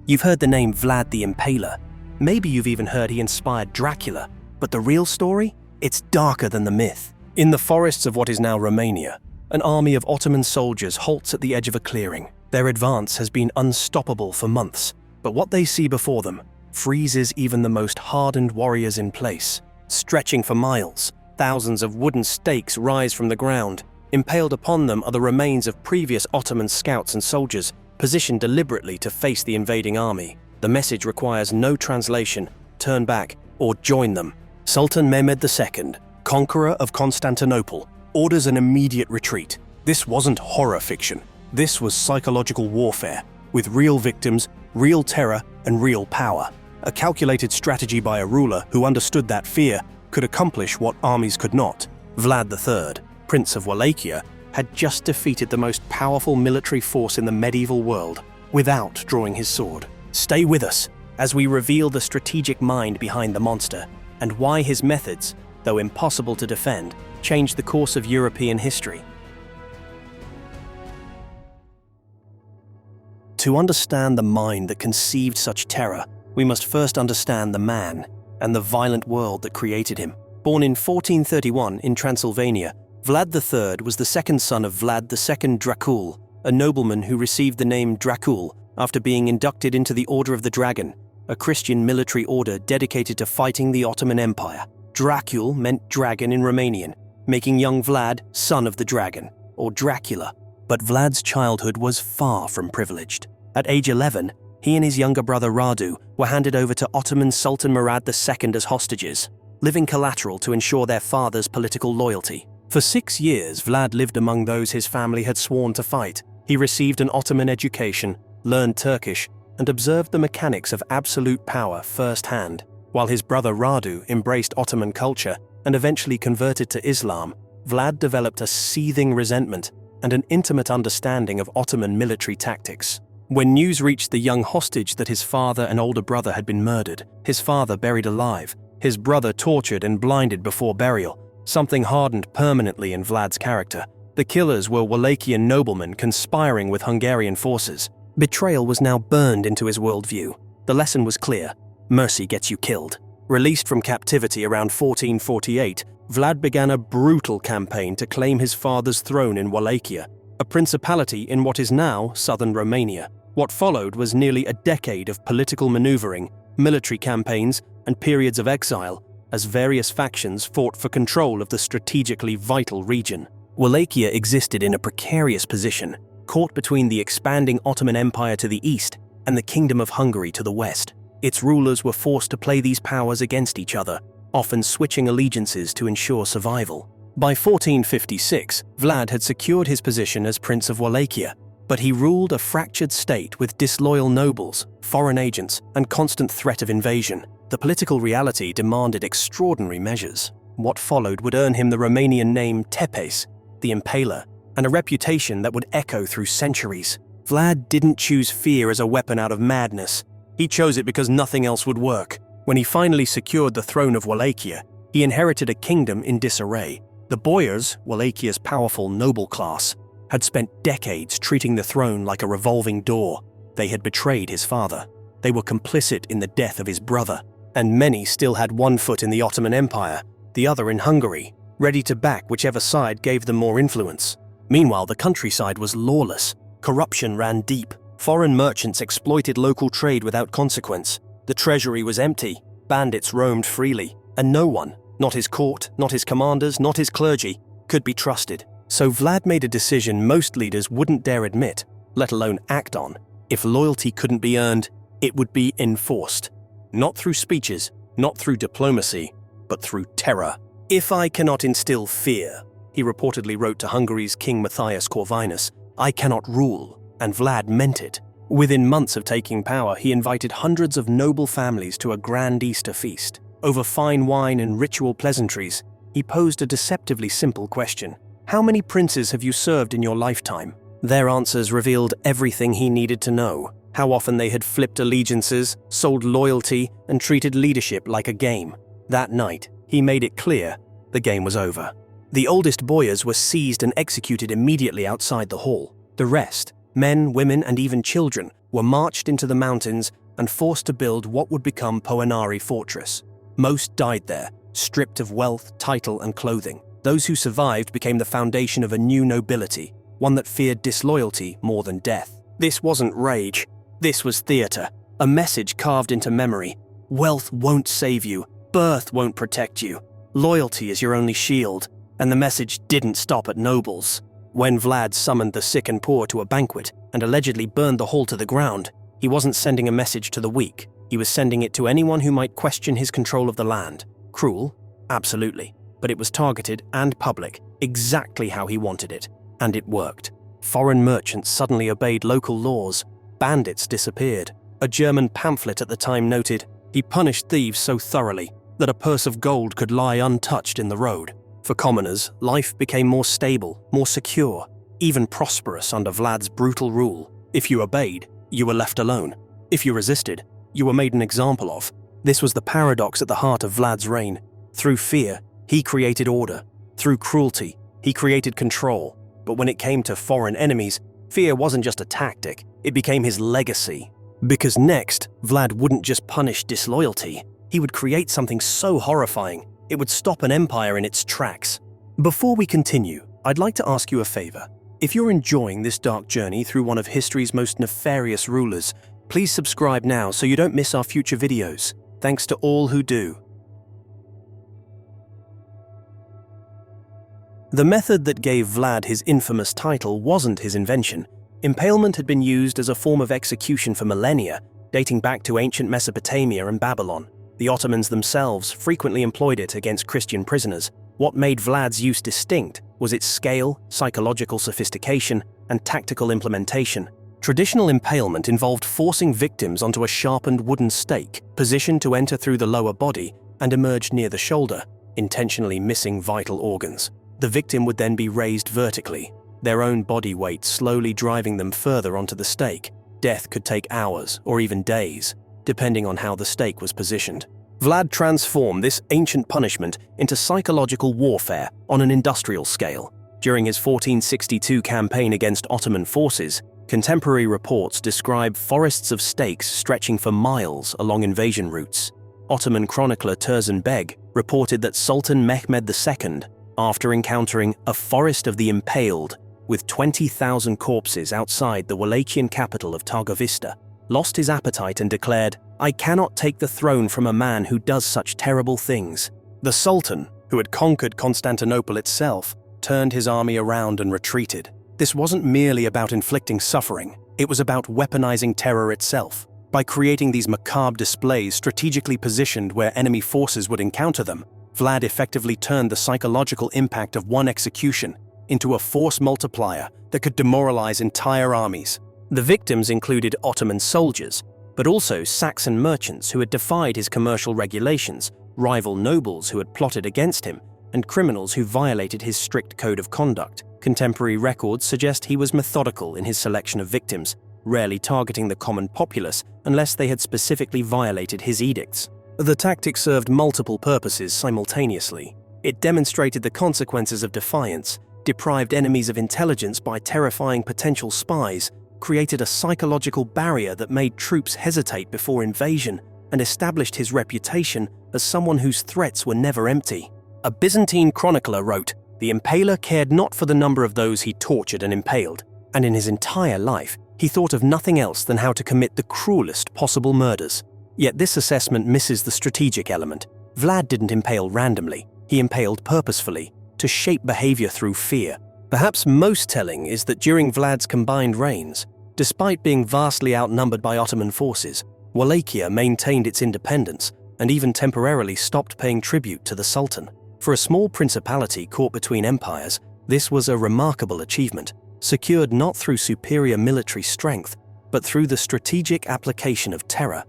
You've heard the name Vlad the Impaler. Maybe you've even heard he inspired Dracula. But the real story? It's darker than the myth. In the forests of what is now Romania, an army of Ottoman soldiers halts at the edge of a clearing. Their advance has been unstoppable for months, but what they see before them freezes even the most hardened warriors in place. Stretching for miles, thousands of wooden stakes rise from the ground. Impaled upon them are the remains of previous Ottoman scouts and soldiers, positioned deliberately to face the invading army. The message requires no translation: turn back or join them. Sultan Mehmed II, conqueror of Constantinople, orders an immediate retreat. This wasn't horror fiction. This was psychological warfare, with real victims, real terror, and real power. A calculated strategy by a ruler who understood that fear could accomplish what armies could not. Vlad III, Prince of Wallachia, had just defeated the most powerful military force in the medieval world without drawing his sword. Stay with us as we reveal the strategic mind behind the monster and why his methods, though impossible to defend, changed the course of European history. To understand the mind that conceived such terror, we must first understand the man and the violent world that created him. Born in 1431 in Transylvania, Vlad III was the second son of Vlad II Dracula, a nobleman who received the name Dracula after being inducted into the Order of the Dragon, a Christian military order dedicated to fighting the Ottoman Empire. Dracula meant dragon in Romanian, making young Vlad son of the dragon, or Dracula. But Vlad's childhood was far from privileged. At age 11, he and his younger brother Radu were handed over to Ottoman Sultan Mehmed II as hostages, living collateral to ensure their father's political loyalty. For 6 years, Vlad lived among those his family had sworn to fight. He received an Ottoman education, learned Turkish, and observed the mechanics of absolute power firsthand. While his brother Radu embraced Ottoman culture and eventually converted to Islam, Vlad developed a seething resentment and an intimate understanding of Ottoman military tactics. When news reached the young hostage that his father and older brother had been murdered, his father buried alive, his brother tortured and blinded before burial, something hardened permanently in Vlad's character. The killers were Wallachian noblemen conspiring with Hungarian forces. Betrayal was now burned into his worldview. The lesson was clear: mercy gets you killed. Released from captivity around 1448, Vlad began a brutal campaign to claim his father's throne in Wallachia, a principality in what is now southern Romania. What followed was nearly a decade of political maneuvering, military campaigns, and periods of exile, as various factions fought for control of the strategically vital region. Wallachia existed in a precarious position, caught between the expanding Ottoman Empire to the east and the Kingdom of Hungary to the west. Its rulers were forced to play these powers against each other, often switching allegiances to ensure survival. By 1456, Vlad had secured his position as Prince of Wallachia, but he ruled a fractured state with disloyal nobles, foreign agents, and constant threat of invasion. The political reality demanded extraordinary measures. What followed would earn him the Romanian name Tepes, the Impaler, and a reputation that would echo through centuries. Vlad didn't choose fear as a weapon out of madness. He chose it because nothing else would work. When he finally secured the throne of Wallachia, he inherited a kingdom in disarray. The boyars, Wallachia's powerful noble class, had spent decades treating the throne like a revolving door. They had betrayed his father. They were complicit in the death of his brother. And many still had one foot in the Ottoman Empire, the other in Hungary, ready to back whichever side gave them more influence. Meanwhile, the countryside was lawless. Corruption ran deep. Foreign merchants exploited local trade without consequence. The treasury was empty. Bandits roamed freely. And no one, not his court, not his commanders, not his clergy, could be trusted. So Vlad made a decision most leaders wouldn't dare admit, let alone act on. If loyalty couldn't be earned, it would be enforced. Not through speeches, not through diplomacy, but through terror. "If I cannot instill fear," he reportedly wrote to Hungary's King Matthias Corvinus, "I cannot rule," and Vlad meant it. Within months of taking power, he invited hundreds of noble families to a grand Easter feast. Over fine wine and ritual pleasantries, he posed a deceptively simple question: "How many princes have you served in your lifetime?" Their answers revealed everything he needed to know: how often they had flipped allegiances, sold loyalty, and treated leadership like a game. That night, he made it clear the game was over. The oldest boyars were seized and executed immediately outside the hall. The rest, Men, women, and even children were marched into the mountains and forced to build what would become Poenari Fortress. Most died there, stripped of wealth, title, and clothing. Those who survived became the foundation of a new nobility, one that feared disloyalty more than death. This wasn't rage. This was theater, a message carved into memory. Wealth won't save you. Birth won't protect you. Loyalty is your only shield. And the message didn't stop at nobles. When Vlad summoned the sick and poor to a banquet and allegedly burned the hall to the ground, he wasn't sending a message to the weak. He was sending it to anyone who might question his control of the land. Cruel? Absolutely. But it was targeted and public, exactly how he wanted it. And it worked. Foreign merchants suddenly obeyed local laws. Bandits disappeared. A German pamphlet at the time noted, "He punished thieves so thoroughly that a purse of gold could lie untouched in the road." For commoners, life became more stable, more secure, even prosperous under Vlad's brutal rule. If you obeyed, you were left alone. If you resisted, you were made an example of. This was the paradox at the heart of Vlad's reign. Through fear, he created order. Through cruelty, he created control. But when it came to foreign enemies, fear wasn't just a tactic, it became his legacy. Because next, Vlad wouldn't just punish disloyalty, he would create something so horrifying, it would stop an empire in its tracks. Before we continue, I'd like to ask you a favor. If you're enjoying this dark journey through one of history's most nefarious rulers, please subscribe now so you don't miss our future videos. Thanks to all who do. The method that gave Vlad his infamous title wasn't his invention. Impalement had been used as a form of execution for millennia, dating back to ancient Mesopotamia and Babylon. The Ottomans themselves frequently employed it against Christian prisoners. What made Vlad's use distinct was its scale, psychological sophistication, and tactical implementation. Traditional impalement involved forcing victims onto a sharpened wooden stake, positioned to enter through the lower body and emerge near the shoulder, intentionally missing vital organs. The victim would then be raised vertically, their own body weight slowly driving them further onto the stake. Death could take hours or even days, depending on how the stake was positioned. Vlad transformed this ancient punishment into psychological warfare on an industrial scale. During his 1462 campaign against Ottoman forces, contemporary reports describe forests of stakes stretching for miles along invasion routes. Ottoman chronicler Turzan Beg reported that Sultan Mehmed II, after encountering a forest of the impaled with 20,000 corpses outside the Wallachian capital of Targovista, lost his appetite and declared, "I cannot take the throne from a man who does such terrible things." The Sultan, who had conquered Constantinople itself, turned his army around and retreated. This wasn't merely about inflicting suffering, it was about weaponizing terror itself. By creating these macabre displays strategically positioned where enemy forces would encounter them, Vlad effectively turned the psychological impact of one execution into a force multiplier that could demoralize entire armies. The victims included Ottoman soldiers, but also Saxon merchants who had defied his commercial regulations, rival nobles who had plotted against him, and criminals who violated his strict code of conduct. Contemporary records suggest he was methodical in his selection of victims, rarely targeting the common populace unless they had specifically violated his edicts. The tactic served multiple purposes simultaneously. It demonstrated the consequences of defiance, deprived enemies of intelligence by terrifying potential spies, created a psychological barrier that made troops hesitate before invasion, and established his reputation as someone whose threats were never empty. A Byzantine chronicler wrote, "The impaler cared not for the number of those he tortured and impaled, and in his entire life, he thought of nothing else than how to commit the cruelest possible murders." Yet this assessment misses the strategic element. Vlad didn't impale randomly, he impaled purposefully, to shape behavior through fear. Perhaps most telling is that during Vlad's combined reigns, despite being vastly outnumbered by Ottoman forces, Wallachia maintained its independence and even temporarily stopped paying tribute to the Sultan. For a small principality caught between empires, this was a remarkable achievement, secured not through superior military strength, but through the strategic application of terror.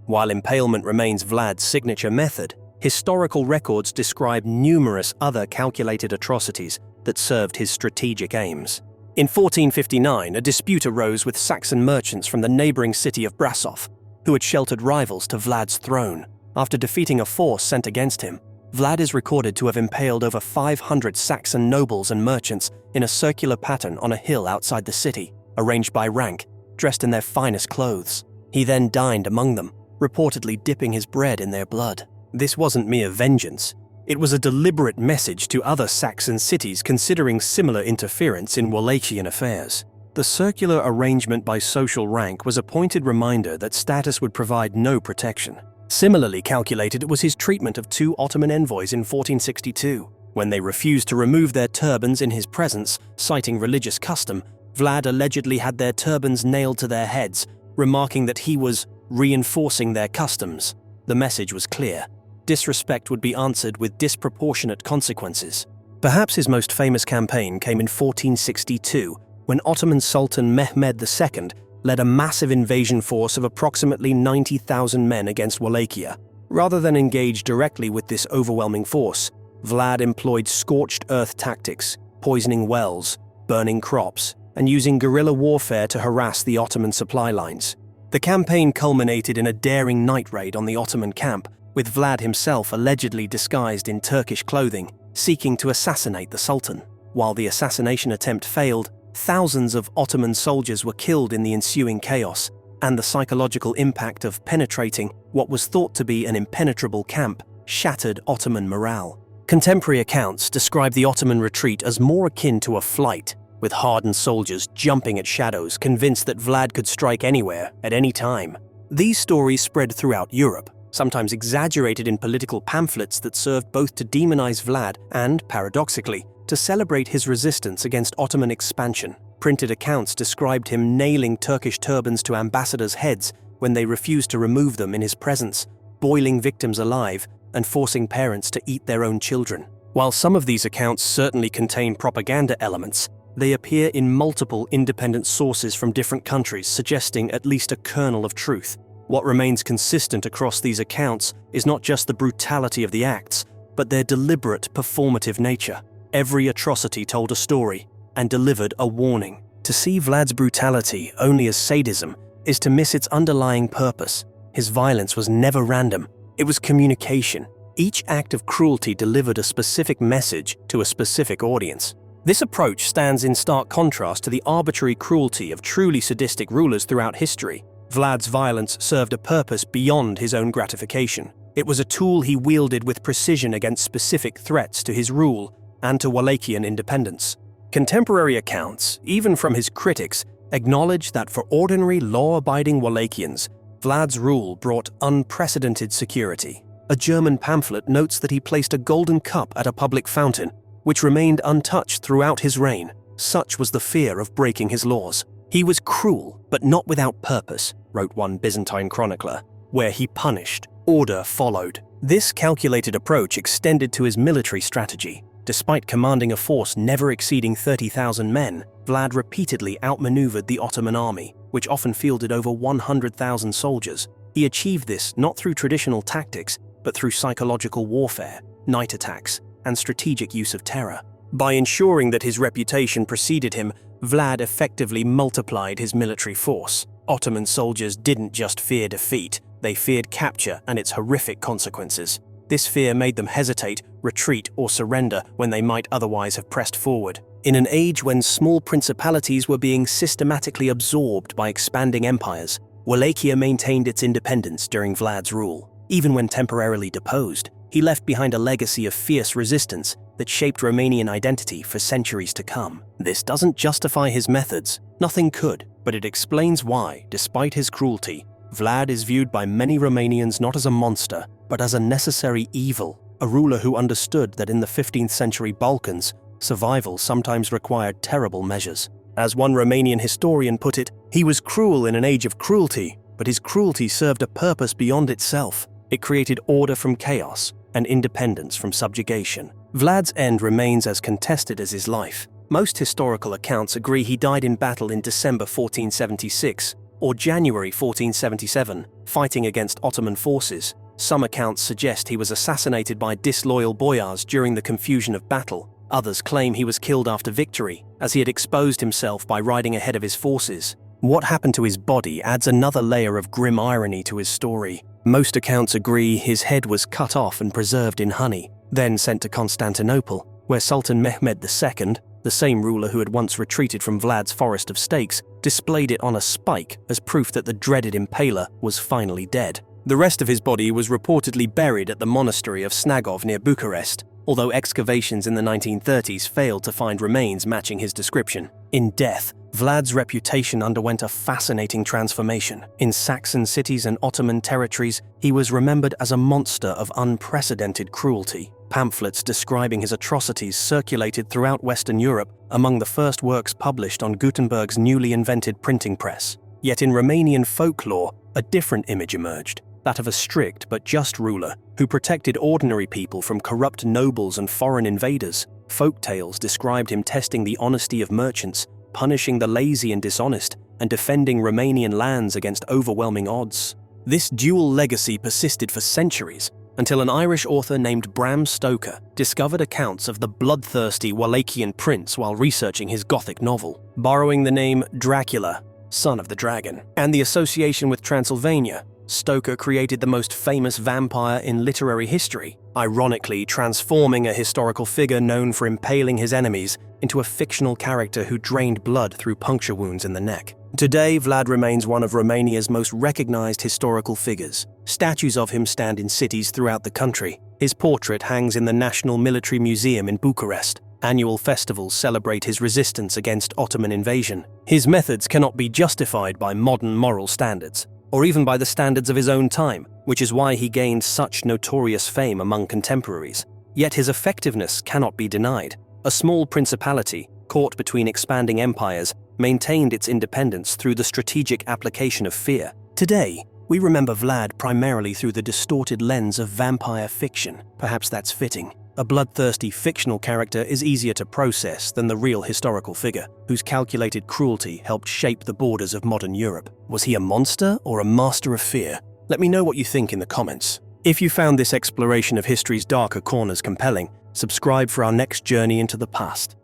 While impalement remains Vlad's signature method, historical records describe numerous other calculated atrocities that served his strategic aims. In 1459, a dispute arose with Saxon merchants from the neighboring city of Brasov, who had sheltered rivals to Vlad's throne. After defeating a force sent against him, Vlad is recorded to have impaled over 500 Saxon nobles and merchants in a circular pattern on a hill outside the city, arranged by rank, dressed in their finest clothes. He then dined among them, reportedly dipping his bread in their blood. This wasn't mere vengeance. It was a deliberate message to other Saxon cities considering similar interference in Wallachian affairs. The circular arrangement by social rank was a pointed reminder that status would provide no protection. Similarly calculated was his treatment of 2 Ottoman envoys in 1462. When they refused to remove their turbans in his presence, citing religious custom, Vlad allegedly had their turbans nailed to their heads, remarking that he was reinforcing their customs. The message was clear. Disrespect would be answered with disproportionate consequences. Perhaps his most famous campaign came in 1462, when Ottoman Sultan Mehmed II led a massive invasion force of approximately 90,000 men against Wallachia. Rather than engage directly with this overwhelming force, Vlad employed scorched earth tactics, poisoning wells, burning crops, and using guerrilla warfare to harass the Ottoman supply lines. The campaign culminated in a daring night raid on the Ottoman camp, with Vlad himself allegedly disguised in Turkish clothing, seeking to assassinate the Sultan. While the assassination attempt failed, thousands of Ottoman soldiers were killed in the ensuing chaos, and the psychological impact of penetrating what was thought to be an impenetrable camp shattered Ottoman morale. Contemporary accounts describe the Ottoman retreat as more akin to a flight, with hardened soldiers jumping at shadows, convinced that Vlad could strike anywhere, at any time. These stories spread throughout Europe, sometimes exaggerated in political pamphlets that served both to demonize Vlad and, paradoxically, to celebrate his resistance against Ottoman expansion. Printed accounts described him nailing Turkish turbans to ambassadors' heads when they refused to remove them in his presence, boiling victims alive, and forcing parents to eat their own children. While some of these accounts certainly contain propaganda elements, they appear in multiple independent sources from different countries, suggesting at least a kernel of truth. What remains consistent across these accounts is not just the brutality of the acts, but their deliberate performative nature. Every atrocity told a story and delivered a warning. To see Vlad's brutality only as sadism is to miss its underlying purpose. His violence was never random. It was communication. Each act of cruelty delivered a specific message to a specific audience. This approach stands in stark contrast to the arbitrary cruelty of truly sadistic rulers throughout history. Vlad's violence served a purpose beyond his own gratification. It was a tool he wielded with precision against specific threats to his rule and to Wallachian independence. Contemporary accounts, even from his critics, acknowledge that for ordinary law-abiding Wallachians, Vlad's rule brought unprecedented security. A German pamphlet notes that he placed a golden cup at a public fountain, which remained untouched throughout his reign. Such was the fear of breaking his laws. He was cruel, but not without purpose, wrote one Byzantine chronicler. Where he punished, order followed. This calculated approach extended to his military strategy. Despite commanding a force never exceeding 30,000 men, Vlad repeatedly outmaneuvered the Ottoman army, which often fielded over 100,000 soldiers. He achieved this not through traditional tactics, but through psychological warfare, night attacks, and strategic use of terror. By ensuring that his reputation preceded him, Vlad effectively multiplied his military force. Ottoman soldiers didn't just fear defeat, they feared capture and its horrific consequences. This fear made them hesitate, retreat, or surrender when they might otherwise have pressed forward. In an age when small principalities were being systematically absorbed by expanding empires, Wallachia maintained its independence during Vlad's rule. Even when temporarily deposed, he left behind a legacy of fierce resistance that shaped Romanian identity for centuries to come. This doesn't justify his methods, nothing could, but it explains why, despite his cruelty, Vlad is viewed by many Romanians not as a monster, but as a necessary evil, a ruler who understood that in the 15th century Balkans, survival sometimes required terrible measures. As one Romanian historian put it, he was cruel in an age of cruelty, but his cruelty served a purpose beyond itself. It created order from chaos and independence from subjugation. Vlad's end remains as contested as his life. Most historical accounts agree he died in battle in December 1476 or January 1477, fighting against Ottoman forces. Some accounts suggest he was assassinated by disloyal boyars during the confusion of battle. Others claim he was killed after victory, as he had exposed himself by riding ahead of his forces. What happened to his body adds another layer of grim irony to his story. Most accounts agree his head was cut off and preserved in honey. then sent to Constantinople, where Sultan Mehmed II, the same ruler who had once retreated from Vlad's forest of stakes, displayed it on a spike as proof that the dreaded impaler was finally dead. The rest of his body was reportedly buried at the monastery of Snagov near Bucharest, although excavations in the 1930s failed to find remains matching his description. In death, Vlad's reputation underwent a fascinating transformation. In Saxon cities and Ottoman territories, he was remembered as a monster of unprecedented cruelty. Pamphlets describing his atrocities circulated throughout Western Europe, among the first works published on Gutenberg's newly invented printing press. Yet in Romanian folklore, a different image emerged, that of a strict but just ruler who protected ordinary people from corrupt nobles and foreign invaders. Folk tales described him testing the honesty of merchants, punishing the lazy and dishonest, and defending Romanian lands against overwhelming odds. This dual legacy persisted for centuries, until an Irish author named Bram Stoker discovered accounts of the bloodthirsty Wallachian prince while researching his Gothic novel. Borrowing the name Dracula, son of the dragon, and the association with Transylvania, Stoker created the most famous vampire in literary history, ironically transforming a historical figure known for impaling his enemies into a fictional character who drained blood through puncture wounds in the neck. Today, Vlad remains one of Romania's most recognized historical figures. Statues of him stand in cities throughout the country. His portrait hangs in the National Military Museum in Bucharest. Annual festivals celebrate his resistance against Ottoman invasion. His methods cannot be justified by modern moral standards, or even by the standards of his own time, which is why he gained such notorious fame among contemporaries. Yet his effectiveness cannot be denied. A small principality, caught between expanding empires, maintained its independence through the strategic application of fear. Today, we remember Vlad primarily through the distorted lens of vampire fiction. Perhaps that's fitting. A bloodthirsty fictional character is easier to process than the real historical figure, whose calculated cruelty helped shape the borders of modern Europe. Was he a monster or a master of fear? Let me know what you think in the comments. If you found this exploration of history's darker corners compelling, subscribe for our next journey into the past.